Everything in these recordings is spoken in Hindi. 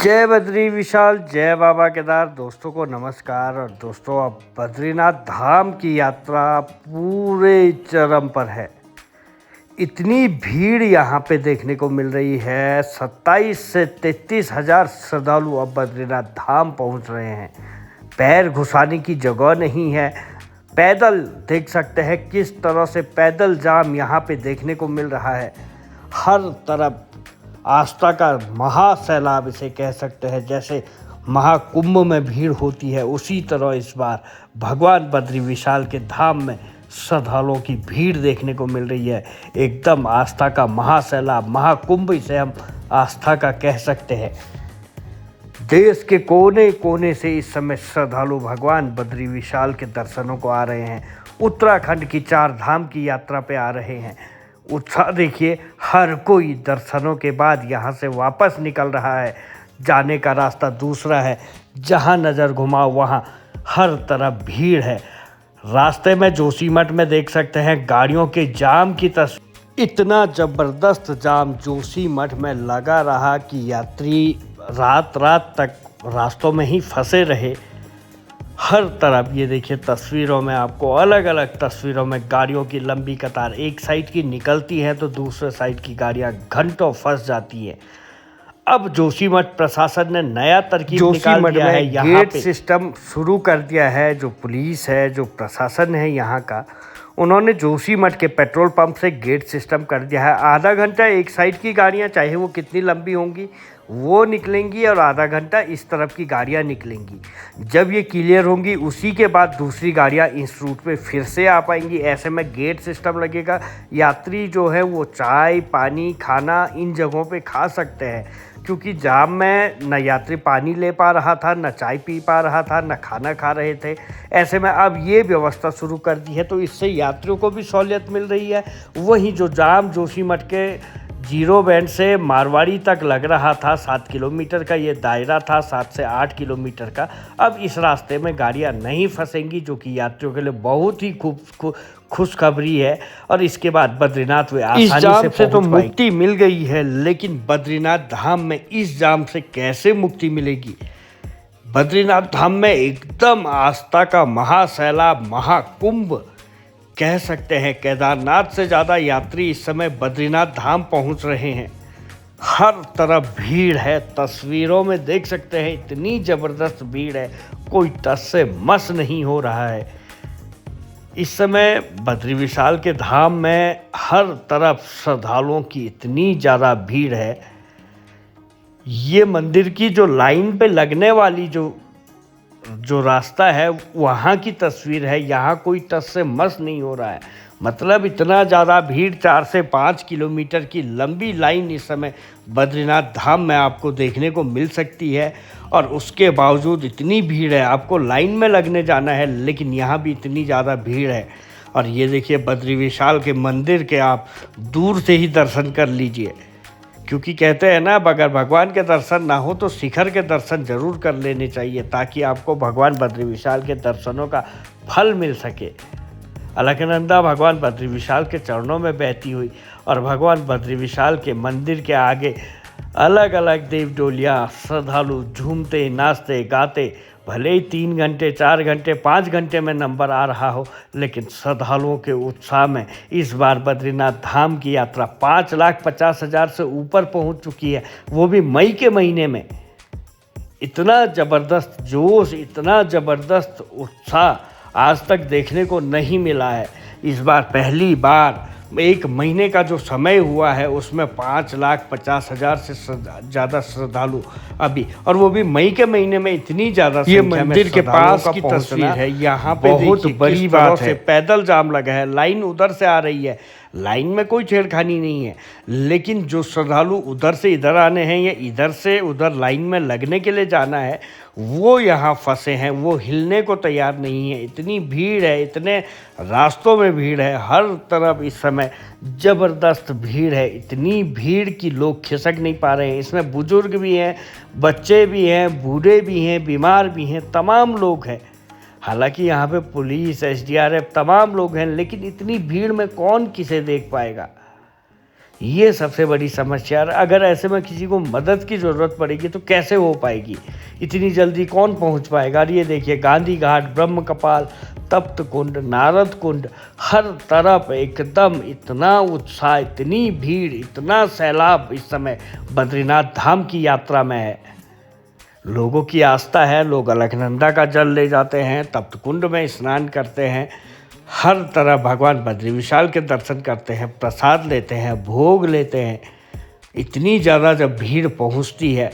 जय बद्री विशाल, जय बाबा केदार। दोस्तों को नमस्कार। और दोस्तों, अब बद्रीनाथ धाम की यात्रा पूरे चरम पर है। इतनी भीड़ यहाँ पे देखने को मिल रही है। 27 से 33 हज़ार श्रद्धालु अब बद्रीनाथ धाम पहुँच रहे हैं। पैर घुसाने की जगह नहीं है। पैदल देख सकते हैं किस तरह से पैदल जाम यहाँ पे देखने को मिल रहा है। हर तरफ आस्था का महासैलाब इसे कह सकते हैं। जैसे महाकुंभ में भीड़ होती है, उसी तरह इस बार भगवान बद्री विशाल के धाम में श्रद्धालुओं की भीड़ देखने को मिल रही है। एकदम आस्था का महासैलाब, महाकुंभ इसे हम आस्था का कह सकते हैं। देश के कोने कोने से इस समय श्रद्धालु भगवान बद्री विशाल के दर्शनों को आ रहे हैं। उत्तराखंड की 4 धाम की यात्रा पे आ रहे हैं। उत्साह देखिए, हर कोई दर्शनों के बाद यहाँ से वापस निकल रहा है। जाने का रास्ता दूसरा है। जहाँ नज़र घुमाओ वहाँ हर तरफ भीड़ है। रास्ते में जोशीमठ में देख सकते हैं गाड़ियों के जाम की तस्वीर। इतना ज़बरदस्त जाम जोशीमठ में लगा रहा कि यात्री रात रात तक रास्तों में ही फंसे रहे। हर तरफ ये देखिए, तस्वीरों में आपको अलग अलग तस्वीरों में गाड़ियों की लंबी कतार एक साइड की निकलती है तो दूसरे साइड की गाड़ियां घंटों फंस जाती हैं। अब जोशीमठ प्रशासन ने नया तरकीब निकाल दिया है। यहाँ गेट सिस्टम शुरू कर दिया है। जो पुलिस है, जो प्रशासन है यहाँ का, उन्होंने जोशीमठ के पेट्रोल पंप से गेट सिस्टम कर दिया है। आधा घंटा एक साइड की गाड़ियाँ, चाहे वो कितनी लंबी होंगी, वो निकलेंगी और आधा घंटा इस तरफ की गाड़ियाँ निकलेंगी। जब ये क्लियर होंगी उसी के बाद दूसरी गाड़ियाँ इस रूट पे फिर से आ पाएंगी। ऐसे में गेट सिस्टम लगेगा। यात्री जो है वो चाय, पानी, खाना इन जगहों पे खा सकते हैं, क्योंकि जाम में न यात्री पानी ले पा रहा था, न चाय पी पा रहा था, न खाना खा रहे थे। ऐसे में अब ये व्यवस्था शुरू कर दी है तो इससे यात्रियों को भी सहूलियत मिल रही है। वहीं जो जाम जोशीमठ के जीरो बैंड से मारवाड़ी तक लग रहा था, 7 किलोमीटर का ये दायरा था, 7 से 8 किलोमीटर का, अब इस रास्ते में गाड़ियां नहीं फंसेंगी, जो कि यात्रियों के लिए बहुत ही खुशखबरी है। और इसके बाद बद्रीनाथ वे आसानी इस जाम से तो मुक्ति मिल गई है। लेकिन बद्रीनाथ धाम में इस जाम से कैसे मुक्ति मिलेगी? बद्रीनाथ धाम में एकदम आस्था का महासैलाब, महाकुंभ कह सकते हैं। केदारनाथ से ज़्यादा यात्री इस समय बद्रीनाथ धाम पहुंच रहे हैं। हर तरफ भीड़ है। तस्वीरों में देख सकते हैं इतनी ज़बरदस्त भीड़ है, कोई टस से मस नहीं हो रहा है। इस समय बद्री विशाल के धाम में हर तरफ श्रद्धालुओं की इतनी ज़्यादा भीड़ है। ये मंदिर की जो लाइन पे लगने वाली जो रास्ता है वहाँ की तस्वीर है। यहाँ कोई टस से मस नहीं हो रहा है। मतलब इतना ज़्यादा भीड़, 4 से 5 किलोमीटर की लंबी लाइन इस समय बद्रीनाथ धाम में आपको देखने को मिल सकती है। और उसके बावजूद इतनी भीड़ है, आपको लाइन में लगने जाना है, लेकिन यहाँ भी इतनी ज़्यादा भीड़ है। और ये देखिए, बद्री विशाल के मंदिर के आप दूर से ही दर्शन कर लीजिए, क्योंकि कहते हैं ना, अगर भगवान के दर्शन ना हो तो शिखर के दर्शन जरूर कर लेने चाहिए, ताकि आपको भगवान बद्री विशाल के दर्शनों का फल मिल सके। अलकनंदा भगवान बद्री विशाल के चरणों में बहती हुई और भगवान बद्री विशाल के मंदिर के आगे अलग अलग देव डोलियाँ, श्रद्धालु झूमते, नाचते, गाते, भले ही 3 घंटे, 4 घंटे, 5 घंटे में नंबर आ रहा हो, लेकिन श्रद्धालुओं के उत्साह में इस बार बद्रीनाथ धाम की यात्रा 5,50,000 से ऊपर पहुंच चुकी है, वो भी मई के महीने में। इतना ज़बरदस्त जोश, इतना ज़बरदस्त उत्साह आज तक देखने को नहीं मिला है। इस बार पहली बार 1 महीने का जो समय हुआ है उसमें 5,50,000 से ज़्यादा श्रद्धालु अभी, और वो भी मई के महीने में इतनी ज़्यादा। ये मंदिर के पास की तस्वीर है। यहाँ पे बहुत बड़ी बात है, पैदल जाम लगा है। लाइन उधर से आ रही है, लाइन में कोई छेड़खानी नहीं है, लेकिन जो श्रद्धालु उधर से इधर आने हैं या इधर से उधर लाइन में लगने के लिए जाना है, वो यहाँ फंसे हैं, वो हिलने को तैयार नहीं है। इतनी भीड़ है, इतने रास्तों में भीड़ है, हर तरफ इस समय ज़बरदस्त भीड़ है। इतनी भीड़ कि लोग खिसक नहीं पा रहे हैं। इसमें बुजुर्ग भी हैं, बच्चे भी हैं, बूढ़े भी हैं, बीमार भी हैं, तमाम लोग हैं। हालांकि यहाँ पे पुलिस, SDRF तमाम लोग हैं, लेकिन इतनी भीड़ में कौन किसे देख पाएगा। ये सबसे बड़ी समस्या है। अगर ऐसे में किसी को मदद की ज़रूरत पड़ेगी तो कैसे हो पाएगी, इतनी जल्दी कौन पहुंच पाएगा। और ये देखिए गांधी घाट, ब्रह्म कपाल, तप्त कुंड, नारद कुंड, हर तरफ एकदम इतना उत्साह, इतनी भीड़, इतना सैलाब इस समय बद्रीनाथ धाम की यात्रा में है। लोगों की आस्था है, लोग अलकनंदा का जल ले जाते हैं, तप्त कुंड में स्नान करते हैं, हर तरह भगवान बद्री विशाल के दर्शन करते हैं, प्रसाद लेते हैं, भोग लेते हैं। इतनी ज़्यादा जब भीड़ पहुंचती है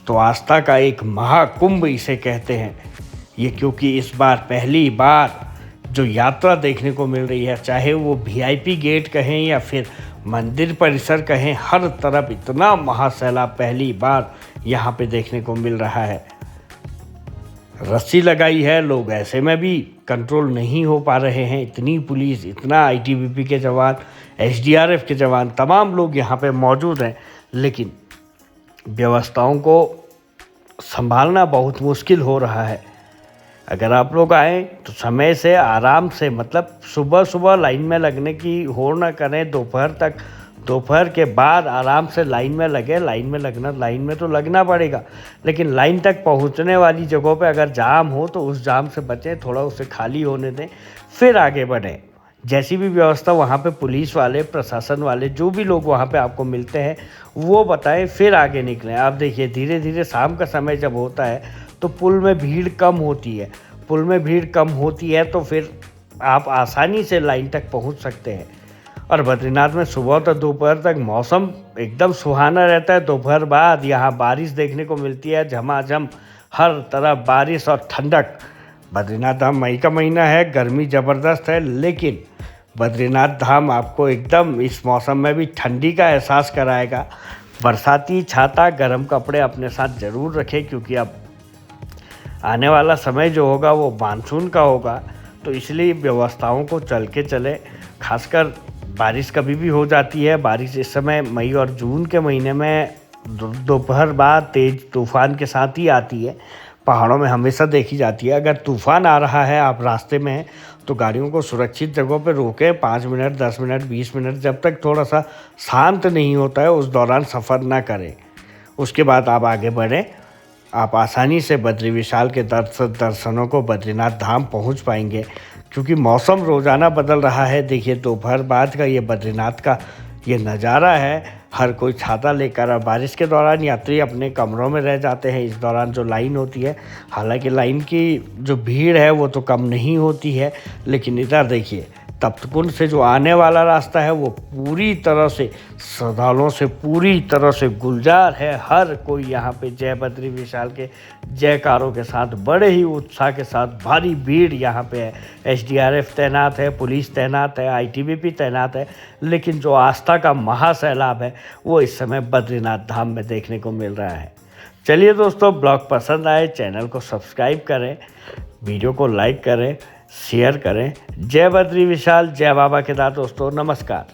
तो आस्था का एक महाकुंभ इसे कहते हैं ये, क्योंकि इस बार पहली बार जो यात्रा देखने को मिल रही है, चाहे वो वीआईपी गेट कहें या फिर मंदिर परिसर कहें, हर तरफ इतना महासैलाब पहली बार यहाँ पे देखने को मिल रहा है। रस्सी लगाई है, लोग ऐसे में भी कंट्रोल नहीं हो पा रहे हैं। इतनी पुलिस, इतना आईटीबीपी के जवान, एसडीआरएफ के जवान, तमाम लोग यहाँ पे मौजूद हैं, लेकिन व्यवस्थाओं को संभालना बहुत मुश्किल हो रहा है। अगर आप लोग आएँ तो समय से, आराम से, मतलब सुबह सुबह लाइन में लगने की होड़ ना करें। दोपहर के बाद आराम से लाइन में लगे। लाइन में तो लगना पड़ेगा, लेकिन लाइन तक पहुंचने वाली जगहों पे अगर जाम हो तो उस जाम से बचें, थोड़ा उसे खाली होने दें, फिर आगे बढ़ें। जैसी भी व्यवस्था वहाँ पे पुलिस वाले, प्रशासन वाले, जो भी लोग वहाँ पे आपको मिलते हैं वो बताएं, फिर आगे निकलें। आप देखिए धीरे धीरे शाम का समय जब होता है तो पुल में भीड़ कम होती है तो फिर आप आसानी से लाइन तक पहुँच सकते हैं। और बद्रीनाथ में सुबह तो दोपहर तक मौसम एकदम सुहाना रहता है। दोपहर बाद यहाँ बारिश देखने को मिलती है, झमाझम, हर तरफ बारिश और ठंडक। बद्रीनाथ धाम मई का महीना है, गर्मी ज़बरदस्त है, लेकिन बद्रीनाथ धाम आपको एकदम इस मौसम में भी ठंडी का एहसास कराएगा। बरसाती छाता, गर्म कपड़े अपने साथ ज़रूर रखें, क्योंकि अब आने वाला समय जो होगा वो मानसून का होगा, तो इसलिए व्यवस्थाओं को चल के चले। खासकर बारिश कभी भी हो जाती है। बारिश इस समय मई और जून के महीने में दोपहर बाद तेज़ तूफ़ान के साथ ही आती है। पहाड़ों में हमेशा देखी जाती है। अगर तूफ़ान आ रहा है, आप रास्ते में हैं, तो गाड़ियों को सुरक्षित जगहों पर रोकें। 5 मिनट, 10 मिनट, 20 मिनट, जब तक थोड़ा सा शांत नहीं होता है उस दौरान सफ़र ना करें। उसके बाद आप आगे बढ़ें। आप आसानी से बद्री विशाल के दर्शनों को बद्रीनाथ धाम पहुंच पाएंगे, क्योंकि मौसम रोज़ाना बदल रहा है। देखिए दोपहर बाद का ये बद्रीनाथ का ये नज़ारा है, हर कोई छाता लेकर। और बारिश के दौरान यात्री अपने कमरों में रह जाते हैं। इस दौरान जो लाइन होती है, हालांकि लाइन की जो भीड़ है वो तो कम नहीं होती है, लेकिन इधर देखिए तप्त कुंड से जो आने वाला रास्ता है वो पूरी तरह से श्रद्धालुओं से पूरी तरह से गुलजार है। हर कोई यहाँ पे जय बद्री विशाल के जयकारों के साथ, बड़े ही उत्साह के साथ, भारी भीड़ यहाँ पे है। एसडीआरएफ तैनात है, पुलिस तैनात है, आईटीबीपी तैनात है, लेकिन जो आस्था का महासैलाब है वो इस समय बद्रीनाथ धाम में देखने को मिल रहा है। चलिए दोस्तों, ब्लॉग पसंद आए चैनल को सब्सक्राइब करें, वीडियो को लाइक करें, शेयर करें। जय बद्री विशाल, जय बाबा केदार। दोस्तों नमस्कार।